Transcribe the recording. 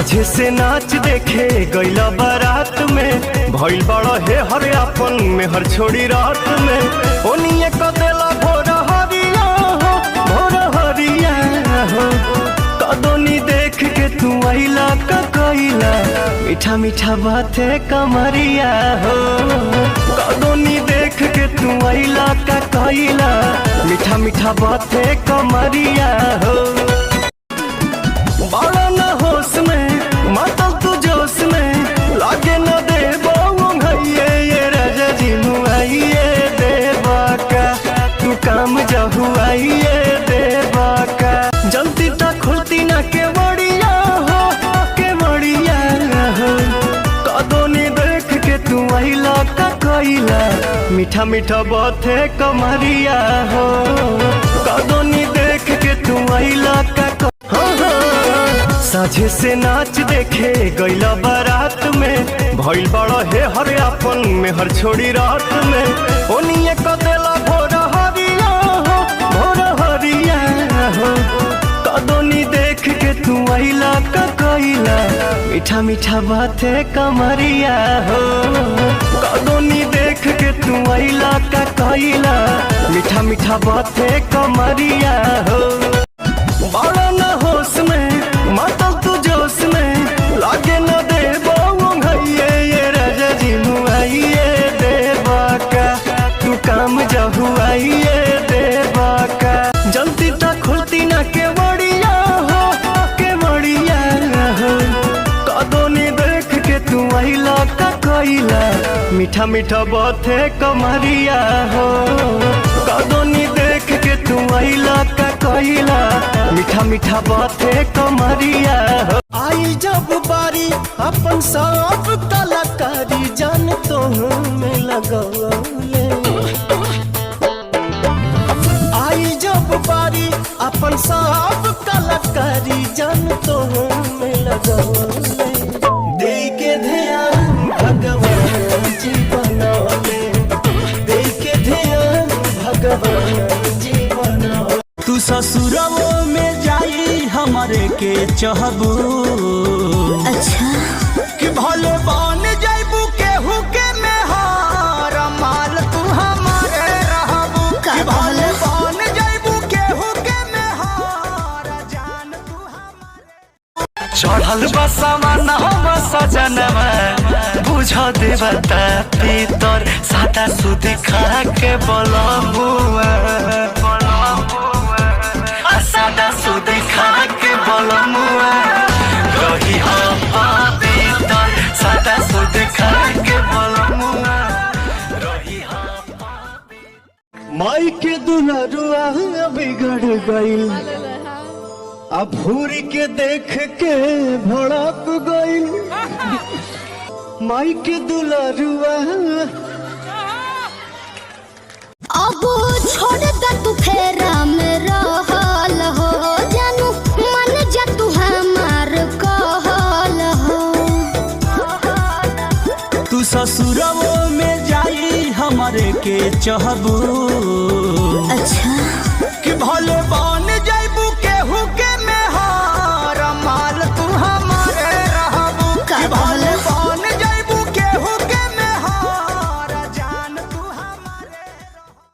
साझे से नाच देखे गईला बारात में भइल बड़ा हे हर अपन में हर छोड़ी रात में ओनिए कदेला भोर हरिया हो कदोनी देख के तू आइला का कइला मीठा मीठा बाते कमरिया हो कदोनी देख के तू आइला का कइला मीठा मीठा बाते कमरिया हो बड़ा न होश में मातल तू जोश में लागे न दे ये राजा जी मुआइए देवा का तू काम जहुआइए देवा का जल्दी तक खुलती ना के बढ़िया हो कदोनी देख के तू आइला का कइला मीठा मीठा बाते कमरिया हो कदोनी देख के तू आइला का साझे से नाच देखे गईला बारात में भइल बड़ा हे हर अपन में हर छोड़ी रात में ओनिए कदेला भोर हरिया हो कदोनी देख के तू आइला का कइला मीठा मीठा बाते कमरिया हो कदोनी देख के तू आइला का कइला मीठा मीठा बाते कमरिया हो बड़ा न होश में मातल तू जोश में लागे न दे ये राजा जी मुआइए देवा का तू काम जहुआइए देवा का जल्दी तक खुलती ना के बढ़िया हो कदोनी देख के तू आइला का कइला मीठा मीठा बाते कमरिया हो कदोनी देख के तू आइला का कइला मीठा मीठा बाते कमरिया हो आई जब बारी अपन सब कलाकारी जान तो में लगौले आई जब बारी अपन सब कलाकारी जान तो में लगौले दे के ध्यान भगवान जी बनौले दे के ध्यान भगवान जी बनौले तू ससुरवा में जाई हमारे के चाहबू अच्छा कि भले बन जाइबू केहू के मेहार माल तू हमारे रहबू कि भले बन जाइबू केहू के मेहार जान तू हमारे चढ़ल बसवा न हम सजनवा बुझ देवता पीतर सादा सुध खा के बोलबुआ सादा सुध खा के बोलमुआ रही हम भीतर सादा सुध खा के बोलमुआ रही हम माई के दुलरुआ बिगड़ गइल अब भूरी के देख के भड़क गइल माई के दुलरुआ अब छोड़ दे तू फेरा में रहल हो जानू मन जा तू हमार कहल हो तू ससुरवा में जाई हमारे के चाहबू